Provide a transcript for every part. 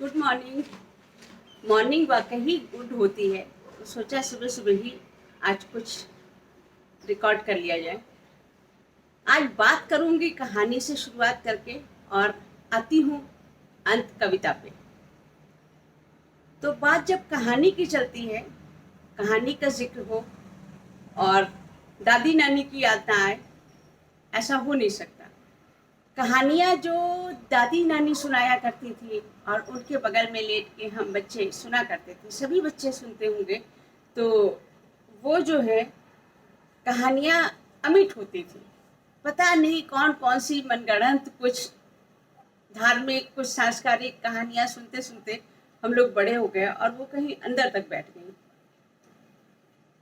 Good morning. Morning वाकई good होती है, तो सोचा सुबह सुबह ही आज कुछ रिकॉर्ड कर लिया जाए। आज बात करूंगी कहानी से शुरुआत करके और आती हूँ अंत कविता पे। तो बात जब कहानी की चलती है, कहानी का जिक्र हो और दादी नानी की याद ना आए, ऐसा हो नहीं सकता। कहानियाँ जो दादी नानी सुनाया करती थी और उनके बगल में लेट के हम बच्चे सुना करते थे, सभी बच्चे सुनते होंगे, तो वो जो है कहानियाँ अमिट होती थी। पता नहीं कौन कौन सी मनगढ़ंत कुछ धार्मिक कुछ सांस्कृतिक कहानियाँ सुनते सुनते हम लोग बड़े हो गए और वो कहीं अंदर तक बैठ गई,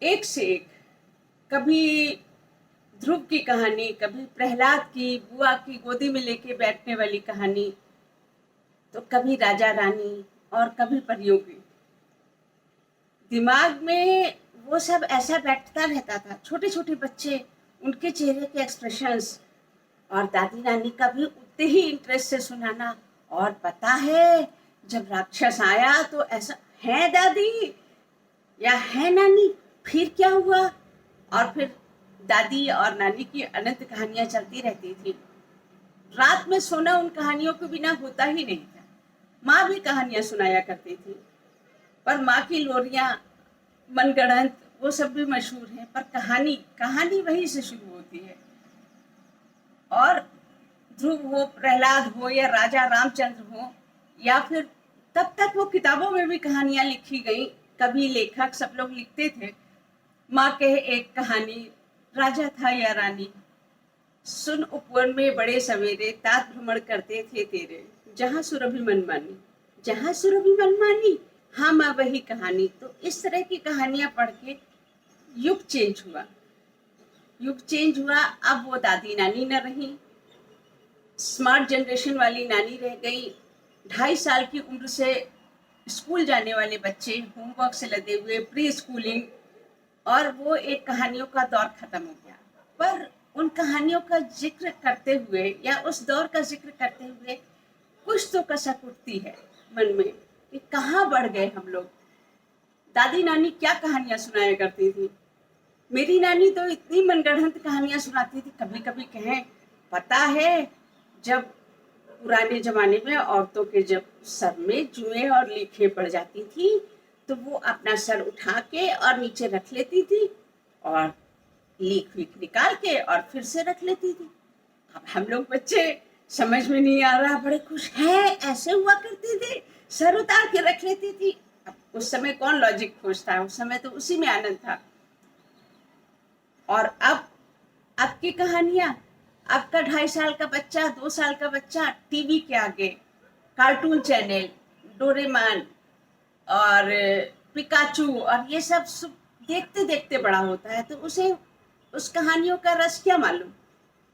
एक से एक। कभी ध्रुव की कहानी, कभी प्रहलाद की बुआ की गोदी में लेके बैठने वाली कहानी, तो कभी राजा रानी और कभी परियों की। दिमाग में वो सब ऐसा बैठता रहता था, छोटे छोटे बच्चे, उनके चेहरे के एक्सप्रेशंस, और दादी नानी का भी उतने ही इंटरेस्ट से सुनाना। और पता है जब राक्षस आया तो ऐसा, है दादी या है नानी, फिर क्या हुआ? और फिर दादी और नानी की अनंत कहानियां चलती रहती थी। रात में सोना उन कहानियों के बिना होता ही नहीं था। माँ भी कहानियां सुनाया करती थी, पर माँ की लोरियां, मनगढ़ंत, वो सब भी मशहूर हैं, पर कहानी कहानी वहीं से शुरू होती है। और ध्रुव हो, प्रहलाद हो, या राजा रामचंद्र हो, या फिर तब तक वो किताबों में भी कहानियां लिखी गई। कभी लेखक सब लोग लिखते थे, माँ कहे एक कहानी, राजा था या रानी, सुन उपवन में बड़े सवेरे, तात भ्रमण करते थे तेरे, जहाँ सुरभि मनमानी, जहाँ सुरभि मनमानी, हाँ माँ वही कहानी। तो इस तरह की कहानियां पढ़ के युग चेंज हुआ, युग चेंज हुआ। अब वो दादी नानी न रही, स्मार्ट जनरेशन वाली नानी रह गई। 2.5 साल की उम्र से स्कूल जाने वाले बच्चे, होमवर्क से लदे हुए, प्री स्कूलिंग, और वो एक कहानियों का दौर खत्म हो गया। पर उन कहानियों का जिक्र करते हुए या उस दौर का जिक्र करते हुए कुछ तो कसक उठती है मन में कि कहाँ बढ़ गए हम लोग। दादी नानी क्या कहानियां सुनाया करती थी। मेरी नानी तो इतनी मनगढ़ंत कहानियां सुनाती थी, कभी कभी कहें, पता है जब पुराने जमाने में औरतों के जब सर में जुएं और लीखें पड़ जाती थी, तो वो अपना सर उठा के और नीचे रख लेती थी और लीख वीख निकाल के और फिर से रख लेती थी। अब हम लोग बच्चे, समझ में नहीं आ रहा, बड़े खुश हैं, ऐसे हुआ करती थी, सर उतार के रख लेती थी। अब उस समय कौन लॉजिक खोजता है, उस समय तो उसी में आनंद था। और अब की कहानियां, अब का 2.5 साल का बच्चा, 2 साल का बच्चा टीवी के आगे, कार्टून चैनल, डोरेमोन और पिकाचू और ये सब देखते देखते बड़ा होता है, तो उसे उस कहानियों का रस क्या मालूम।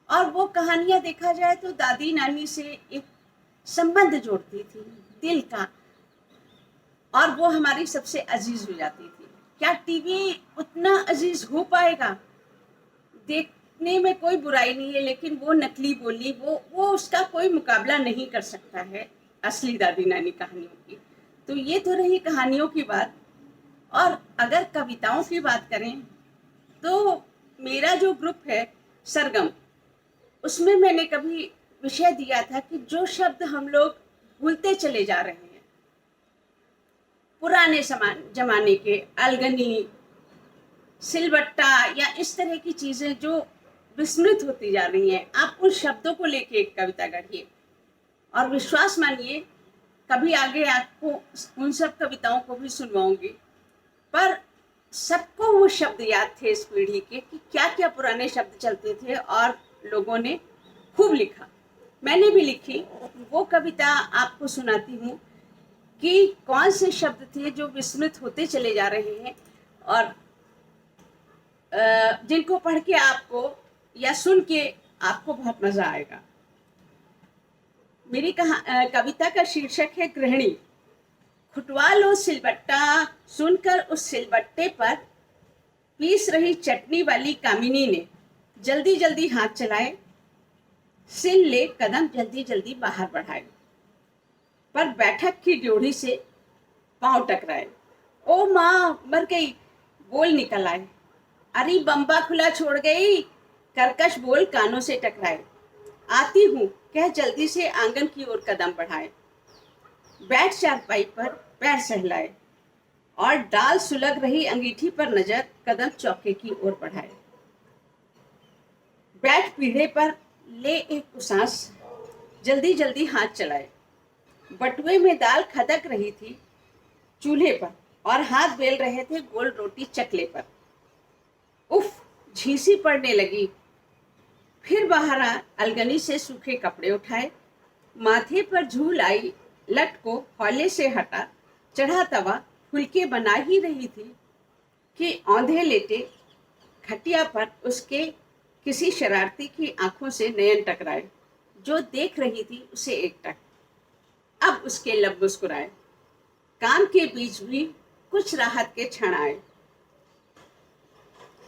और वो कहानियां देखा जाए तो दादी नानी से एक संबंध जोड़ती थी दिल का, और वो हमारी सबसे अजीज हो जाती थी। क्या टीवी उतना अजीज हो पाएगा? देखने में कोई बुराई नहीं है, लेकिन वो नकली बोली, वो उसका कोई मुकाबला नहीं कर सकता है असली दादी नानी कहानियों की। तो ये तो रही कहानियों की बात। और अगर कविताओं की बात करें तो मेरा जो ग्रुप है सरगम, उसमें मैंने कभी विषय दिया था कि जो शब्द हम लोग भूलते चले जा रहे हैं, पुराने जमाने के, अलगनी, सिलबट्टा, या इस तरह की चीजें जो विस्मृत होती जा रही हैं, आप उन शब्दों को लेके एक कविता गढ़िए और विश्वास मानिए कभी आगे आपको उन सब कविताओं को भी सुनवाऊंगी। पर सबको वो शब्द याद थे इस पीढ़ी के कि क्या क्या पुराने शब्द चलते थे और लोगों ने खूब लिखा। मैंने भी लिखी। वो कविता आपको सुनाती हूँ कि कौन से शब्द थे जो विस्मृत होते चले जा रहे हैं और जिनको पढ़ के आपको या सुन के आपको बहुत मजा आएगा। मेरी कविता का शीर्षक है गृहिणी। खुटवा लो सिलबट्टा, सुनकर उस सिलबट्टे पर पीस रही चटनी वाली कामिनी ने जल्दी जल्दी हाथ चलाए, सिल ले कदम जल्दी जल्दी बाहर बढ़ाए। पर बैठक की ड्योढ़ी से पांव टकराए। ओ माँ, मर गई, बोल निकल आए। अरे बम्बा खुला छोड़ गई, कर्कश बोल कानों से टकराए। आती हूँ, कह जल्दी से आंगन की ओर कदम बढ़ाए। बैठ चारपाई पर पैर सहलाए और डाल सुलग रही अंगीठी पर नजर कदम चौके की ओर बढ़ाए। बैठ पीढ़े पर ले एक सांस, जल्दी जल्दी हाथ चलाए। बटुए में दाल खदक रही थी चूल्हे पर और हाथ बेल रहे थे गोल रोटी चकले पर। उफ, झींसी पड़ने लगी। फिर बाहर अलगनी से सूखे कपड़े उठाए, माथे पर झूल आई लट को हौले से हटा। चढ़ा तवा फुलके बना ही रही थी कि औंधे लेटे खटिया पर उसके किसी शरारती की आंखों से नयन टकराए। जो देख रही थी उसे एकटक। अब उसके लब मुस्कुराए। काम के बीच भी कुछ राहत के क्षण आए।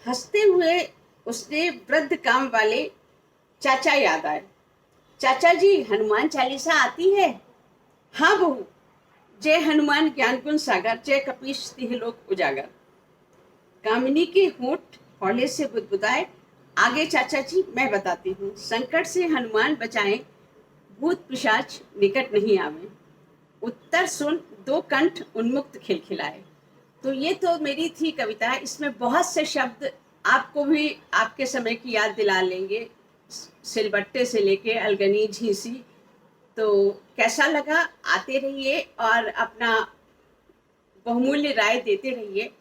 हंसते हुए उसने वृद्ध काम वाले चाचा याद आए। चाचा जी, हनुमान चालीसा आती है? हाँ बहू, जय हनुमान ज्ञान गुण सागर, जय कपीश तिह लोक उजागर। कामिनी के होंठ हौले से बुदबुदाए। आगे चाचा जी, मैं बताती हूँ। संकट से हनुमान बचाएं, भूत पिशाच निकट नहीं आवे। उत्तर सुन दो कंठ उन्मुक्त खिलखिलाए। तो ये तो मेरी थी कविता। इसमें बहुत से शब्द आपको भी आपके समय की याद दिला लेंगे, सिलबट्टे से लेके अलगनी, झींसी। तो कैसा लगा, आते रहिए और अपना बहुमूल्य राय देते रहिए।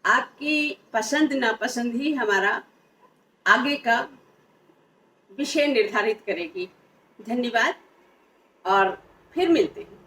आपकी पसंद नापसंद ही हमारा आगे का विषय निर्धारित करेगी। धन्यवाद और फिर मिलते हैं।